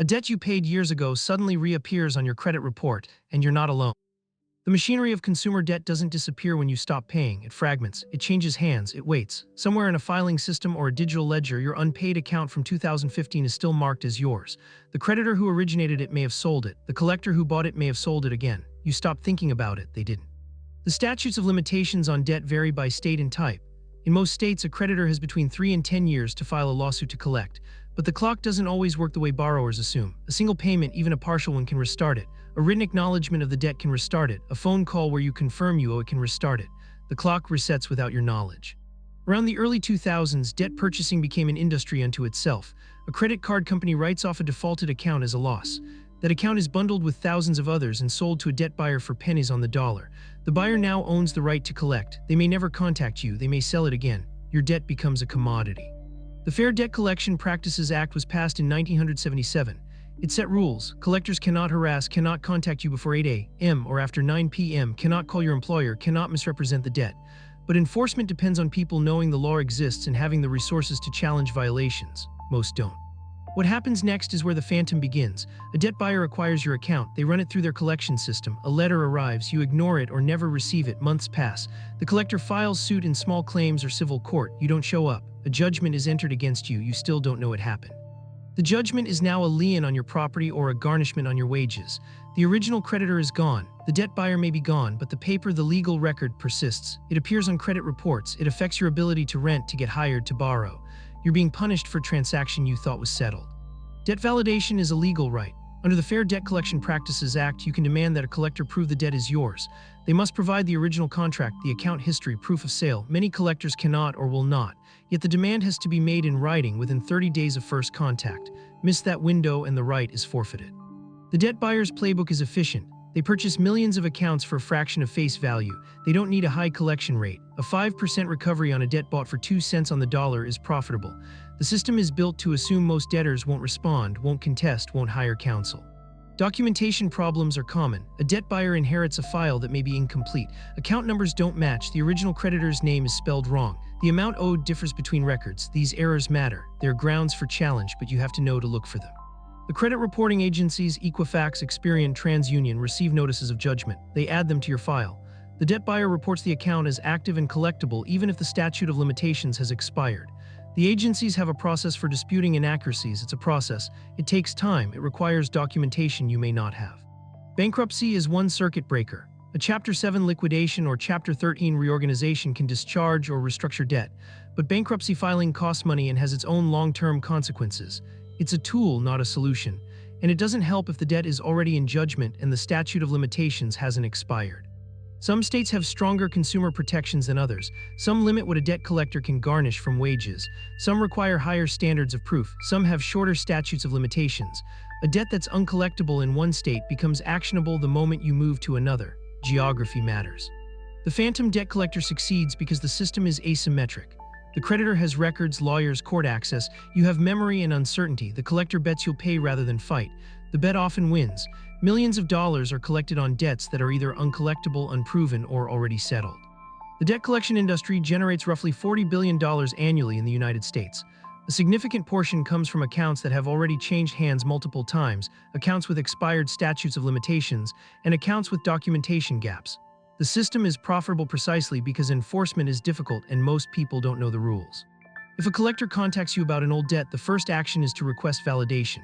A debt you paid years ago suddenly reappears on your credit report, and you're not alone. The machinery of consumer debt doesn't disappear when you stop paying. It fragments, it changes hands, it waits. Somewhere in a filing system or a digital ledger, your unpaid account from 2015 is still marked as yours. The creditor who originated it may have sold it. The collector who bought it may have sold it again. You stopped thinking about it, they didn't. The statutes of limitations on debt vary by state and type. In most states, a creditor has between 3 and 10 years to file a lawsuit to collect. But the clock doesn't always work the way borrowers assume. A single payment, even a partial one, can restart it. A written acknowledgement of the debt can restart it. A phone call where you confirm you owe it can restart it. The clock resets without your knowledge. Around the early 2000s, debt purchasing became an industry unto itself. A credit card company writes off a defaulted account as a loss. That account is bundled with thousands of others and sold to a debt buyer for pennies on the dollar. The buyer now owns the right to collect. They may never contact you. They may sell it again. Your debt becomes a commodity. The Fair Debt Collection Practices Act was passed in 1977. It set rules. Collectors cannot harass, cannot contact you before 8 a.m. or after 9 p.m., cannot call your employer, cannot misrepresent the debt. But enforcement depends on people knowing the law exists and having the resources to challenge violations. Most don't. What happens next is where the phantom begins. A debt buyer acquires your account. They run it through their collection system. A letter arrives. You ignore it or never receive it. Months pass. The collector files suit in small claims or civil court. You don't show up. A judgment is entered against you. You still don't know it happened. The judgment is now a lien on your property or a garnishment on your wages. The original creditor is gone. The debt buyer may be gone, but the paper, the legal record, persists. It appears on credit reports. It affects your ability to rent, to get hired, to borrow. You're being punished for a transaction you thought was settled. Debt validation is a legal right. Under the Fair Debt Collection Practices Act, you can demand that a collector prove the debt is yours. They must provide the original contract, the account history, proof of sale. Many collectors cannot or will not. Yet the demand has to be made in writing within 30 days of first contact. Miss that window and the right is forfeited. The debt buyer's playbook is efficient. They purchase millions of accounts for a fraction of face value. They don't need a high collection rate. A 5% recovery on a debt bought for 2 cents on the dollar is profitable. The system is built to assume most debtors won't respond, won't contest, won't hire counsel. Documentation problems are common. A debt buyer inherits a file that may be incomplete. Account numbers don't match. The original creditor's name is spelled wrong. The amount owed differs between records. These errors matter. They're grounds for challenge, but you have to know to look for them. The credit reporting agencies Equifax, Experian, TransUnion receive notices of judgment. They add them to your file. The debt buyer reports the account as active and collectible even if the statute of limitations has expired. The agencies have a process for disputing inaccuracies. It's a process. It takes time. It requires documentation you may not have. Bankruptcy is one circuit breaker. A Chapter 7 liquidation or Chapter 13 reorganization can discharge or restructure debt, but bankruptcy filing costs money and has its own long-term consequences. It's a tool, not a solution, and it doesn't help if the debt is already in judgment and the statute of limitations hasn't expired. Some states have stronger consumer protections than others. Some limit what a debt collector can garnish from wages. Some require higher standards of proof. Some have shorter statutes of limitations. A debt that's uncollectible in one state becomes actionable the moment you move to another. Geography matters. The phantom debt collector succeeds because the system is asymmetric. The creditor has records, lawyers, court access. You have memory and uncertainty. The collector bets you'll pay rather than fight. The bet often wins. Millions of dollars are collected on debts that are either uncollectible, unproven, or already settled. The debt collection industry generates roughly $40 billion annually in the United States. A significant portion comes from accounts that have already changed hands multiple times, accounts with expired statutes of limitations, and accounts with documentation gaps. The system is profitable precisely because enforcement is difficult and most people don't know the rules. If a collector contacts you about an old debt, the first action is to request validation.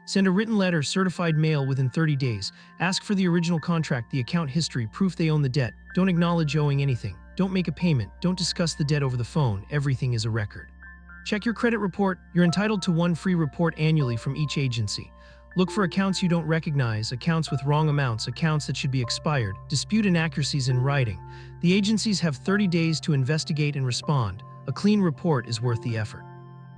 Send a written letter, certified mail within 30 days. Ask for the original contract, the account history, proof they own the debt. Don't acknowledge owing anything. Don't make a payment. Don't discuss the debt over the phone. Everything is a record. Check your credit report. You're entitled to one free report annually from each agency. Look for accounts you don't recognize, accounts with wrong amounts, accounts that should be expired. Dispute inaccuracies in writing. The agencies have 30 days to investigate and respond. A clean report is worth the effort.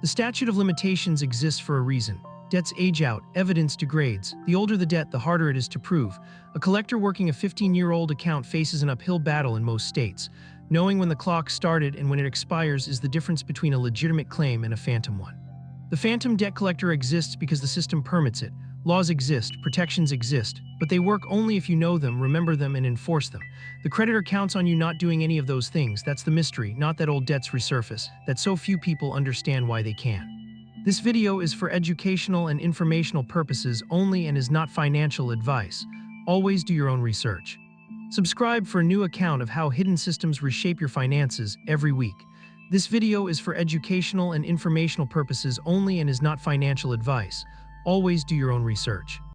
The statute of limitations exists for a reason. Debts age out, evidence degrades. The older the debt, the harder it is to prove. A collector working a 15-year-old account faces an uphill battle in most states. Knowing when the clock started and when it expires is the difference between a legitimate claim and a phantom one. The phantom debt collector exists because the system permits it. Laws exist, protections exist, but they work only if you know them, remember them, and enforce them. The creditor counts on you not doing any of those things. That's the mystery, not that old debts resurface, that so few people understand why they can. This video is for educational and informational purposes only and is not financial advice. Always do your own research. Subscribe for a new account of how hidden systems reshape your finances every week. This video is for educational and informational purposes only and is not financial advice. Always do your own research.